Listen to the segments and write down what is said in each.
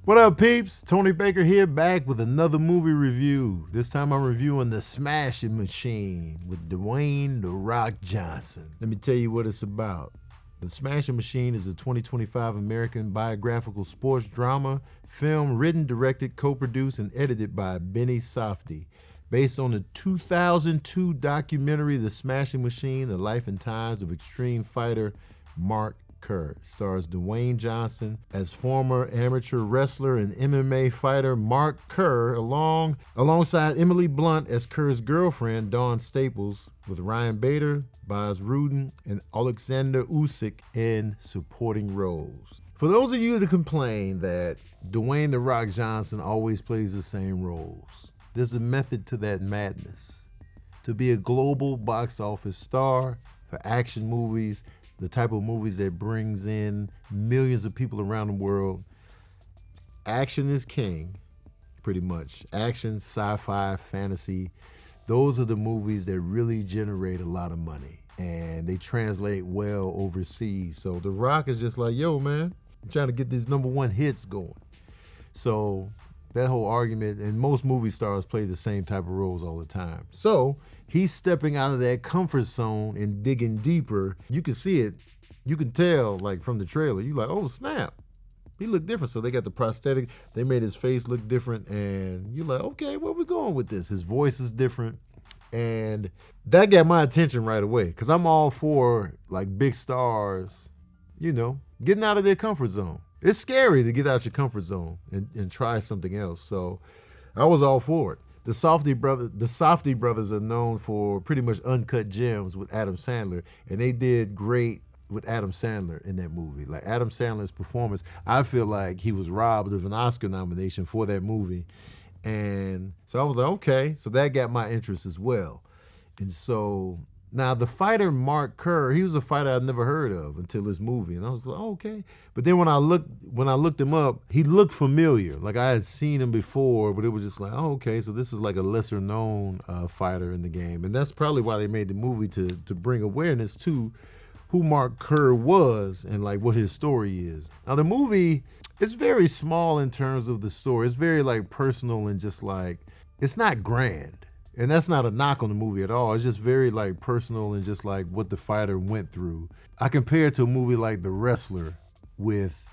What up, peeps? Tony Baker here, back with another movie review. This time I'm reviewing The Smashing Machine with Dwayne "The Rock" Johnson. Let me tell you what it's about. The Smashing Machine is a 2025 American biographical sports drama film written, directed, co-produced, and edited by Benny Safdie, based on the 2002 documentary The Smashing Machine: The Life and Times of Extreme Fighter Mark Kerr. It stars Dwayne Johnson as former amateur wrestler and MMA fighter Mark Kerr, alongside Emily Blunt as Kerr's girlfriend Dawn Staples, with Ryan Bader, Baz Rutten, and Alexander Usyk in supporting roles. For those of you that complain that Dwayne "The Rock" Johnson always plays the same roles, there's a method to that madness. To be a global box office star for action movies, the type of movies that brings in millions of people around the world, action is king, pretty much. Action, sci-fi, fantasy, those are the movies that really generate a lot of money, and they translate well overseas. So The Rock is just like, yo, man, I'm trying to get these #1 hits going. So that whole argument, and most movie stars play the same type of roles all the time. So he's stepping out of that comfort zone and digging deeper. You can see it. You can tell, like, from the trailer. You're like, oh, snap. He looked different. So they got the prosthetic. They made his face look different. And you're like, okay, where we going with this? His voice is different. And that got my attention right away, because I'm all for, like, big stars, you know, getting out of their comfort zone. It's scary to get out your comfort zone and try something else. So I was all for it. The Safdie brothers are known for pretty much uncut gems with Adam Sandler, and they did great with Adam Sandler in that movie. Like, Adam Sandler's performance, I feel like he was robbed of an Oscar nomination for that movie. And so I was like, okay, so that got my interest as well. And so now the fighter Mark Kerr, he was a fighter I'd never heard of until this movie, and I was like, oh, okay. But then when I looked him up, he looked familiar. Like, I had seen him before, but it was just like, oh, okay, so this is like a lesser known fighter in the game, and that's probably why they made the movie, to bring awareness to who Mark Kerr was and like what his story is. Now the movie is very small in terms of the story. It's very like personal and just like, it's not grand. And that's not a knock on the movie at all. It's just very like personal and just like what the fighter went through. I compare it to a movie like The Wrestler with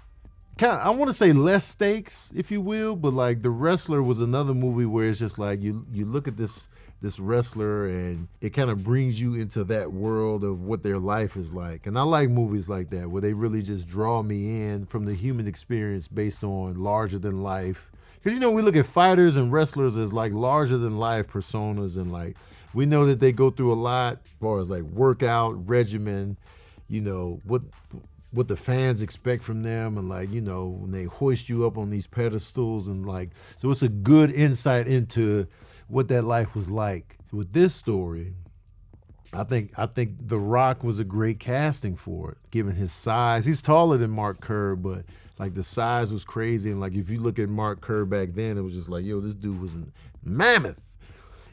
kind of, I want to say less stakes, if you will, but like The Wrestler was another movie where it's just like you look at this wrestler and it kind of brings you into that world of what their life is like. And I like movies like that where they really just draw me in from the human experience based on larger than life. Because, you know, we look at fighters and wrestlers as like larger than life personas, and like we know that they go through a lot as far as like workout regimen, you know, what the fans expect from them, and like, you know, when they hoist you up on these pedestals, and like, so it's a good insight into what that life was like. With this story, I think The Rock was a great casting for it, given his size. He's taller than Mark Kerr, but like the size was crazy. And like, if you look at Mark Kerr back then, it was just like, yo, this dude was mammoth.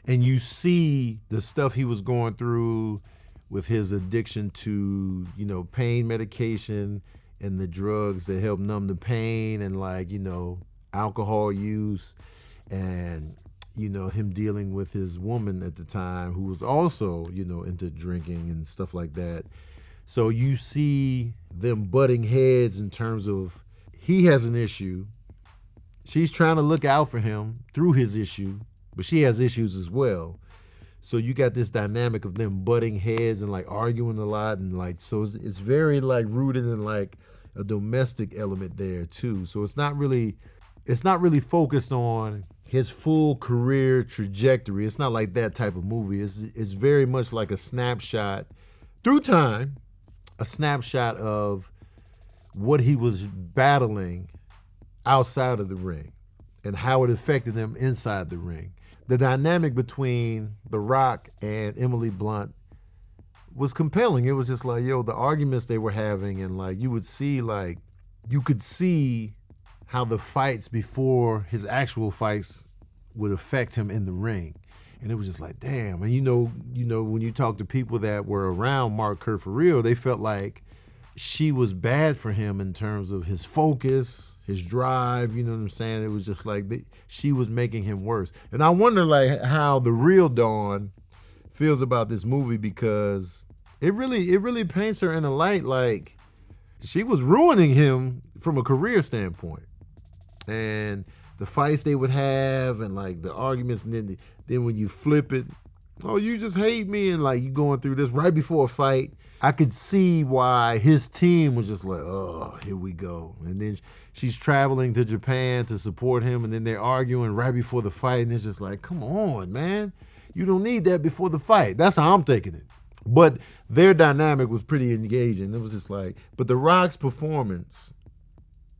And you see the stuff he was going through with his addiction to, you know, pain medication and the drugs that help numb the pain, and like, you know, alcohol use, and, you know, him dealing with his woman at the time who was also, you know, into drinking and stuff like that. So you see them butting heads in terms of, he has an issue. She's trying to look out for him through his issue, but she has issues as well. So you got this dynamic of them butting heads and like arguing a lot, and like, so it's very like rooted in like a domestic element there too. So it's not really focused on his full career trajectory. It's not like that type of movie. It's very much like a snapshot through time, a snapshot of what he was battling outside of the ring and how it affected him inside the ring. The dynamic between The Rock and Emily Blunt was compelling. It was just like, yo, the arguments they were having, and like you could see how the fights before his actual fights would affect him in the ring. And it was just like, damn. And you know, when you talk to people that were around Mark Kerr for real, they felt like she was bad for him in terms of his focus, his drive, you know what I'm saying? It was just like she was making him worse. And I wonder like how the real Dawn feels about this movie, because it really paints her in a light like she was ruining him from a career standpoint. And the fights they would have and like the arguments, and then when you flip it, oh, you just hate me, and like you going through this right before a fight. I could see why his team was just like, oh, here we go. And then she's traveling to Japan to support him, and then they're arguing right before the fight, and it's just like, come on, man. You don't need that before the fight. That's how I'm taking it. But their dynamic was pretty engaging. It was just like, but The Rock's performance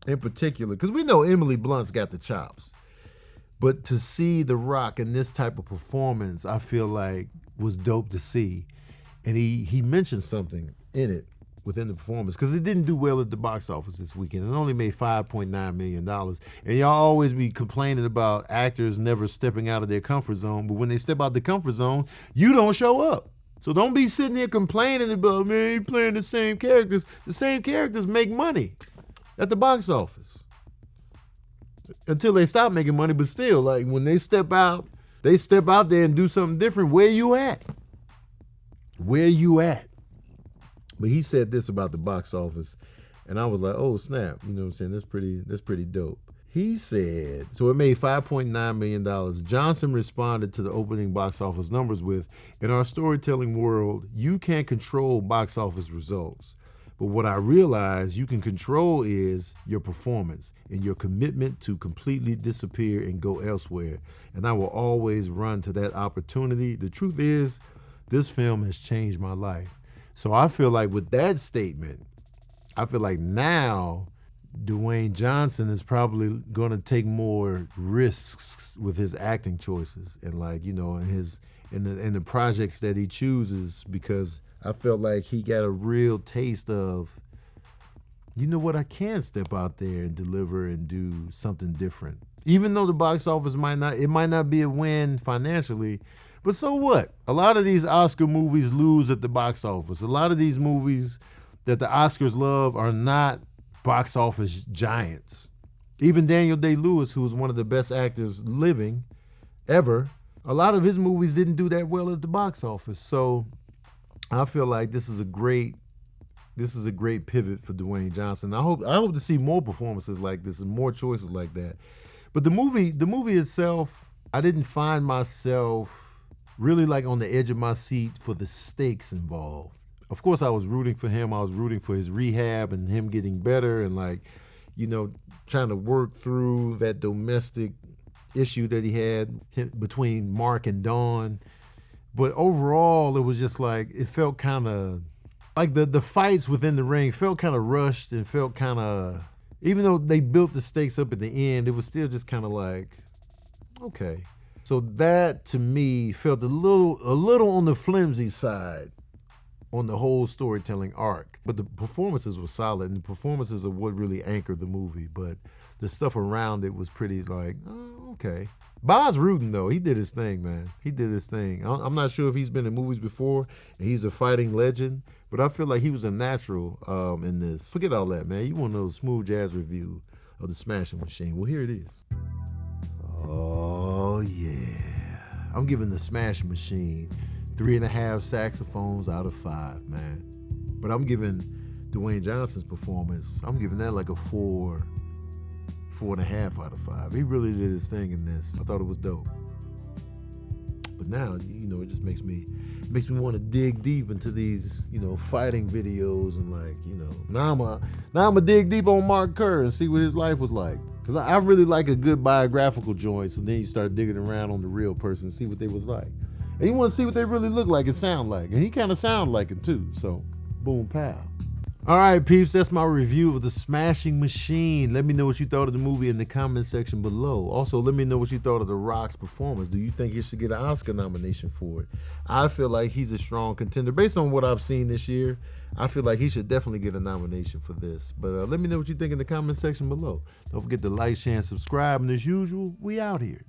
in particular, because we know Emily Blunt's got the chops, but to see The Rock in this type of performance, I feel like was dope to see. And he mentioned something in it within the performance, because it didn't do well at the box office this weekend. It only made $5.9 million. And y'all always be complaining about actors never stepping out of their comfort zone, but when they step out the comfort zone, you don't show up. So don't be sitting there complaining about, man, you playing the same characters. The same characters make money at the box office until they stop making money. But still, like when they step out there and do something different. Where you at? Where you at? But he said this about the box office, and I was like, oh snap, you know what I'm saying? That's pretty dope. He said, so it made $5.9 million. Johnson responded to the opening box office numbers with, in our storytelling world, you can't control box office results. But what I realize you can control is your performance and your commitment to completely disappear and go elsewhere. And I will always run to that opportunity. The truth is, this film has changed my life. So I feel like with that statement, I feel like now Dwayne Johnson is probably going to take more risks with his acting choices and like, you know, in the projects that he chooses, because I felt like he got a real taste of, you know what, I can step out there and deliver and do something different. Even though the box office might not be a win financially, but so what? A lot of these Oscar movies lose at the box office. A lot of these movies that the Oscars love are not box office giants. Even Daniel Day-Lewis, who was one of the best actors living ever, a lot of his movies didn't do that well at the box office. So I feel like this is a great pivot for Dwayne Johnson. I hope to see more performances like this and more choices like that. But the movie itself, I didn't find myself really like on the edge of my seat for the stakes involved. Of course, I was rooting for him. I was rooting for his rehab and him getting better and like, you know, trying to work through that domestic issue that he had between Mark and Dawn. But overall, it was just like, it felt kind of like the fights within the ring felt kind of rushed and felt kind of, even though they built the stakes up at the end, it was still just kind of like, okay. So that to me felt a little on the flimsy side on the whole storytelling arc. But the performances were solid, and the performances are what really anchored the movie. But the stuff around it was pretty like, oh, okay. Baz Rutten, though, he did his thing, man. He did his thing. I'm not sure if he's been in movies before, and he's a fighting legend, but I feel like he was a natural in this. Forget all that, man. You want to know smooth jazz review of The Smashing Machine. Well, here it is. Oh, yeah. I'm giving The Smashing Machine 3.5 saxophones out of 5, man. But I'm giving Dwayne Johnson's performance, I'm giving that like a 4.5 out of 5. He really did his thing in this. I thought it was dope. But now, you know, it just makes me want to dig deep into these, you know, fighting videos and like, you know, now I'm a dig deep on Mark Kerr and see what his life was like. Because I really like a good biographical joint, so then you start digging around on the real person and see what they was like. And you want to see what they really look like and sound like. And he kind of sound like it too, so boom, pow. All right, peeps, that's my review of The Smashing Machine. Let me know what you thought of the movie in the comment section below. Also, let me know what you thought of The Rock's performance. Do you think he should get an Oscar nomination for it? I feel like he's a strong contender. Based on what I've seen this year, I feel like he should definitely get a nomination for this. But let me know what you think in the comment section below. Don't forget to like, share, and subscribe. And as usual, we out here.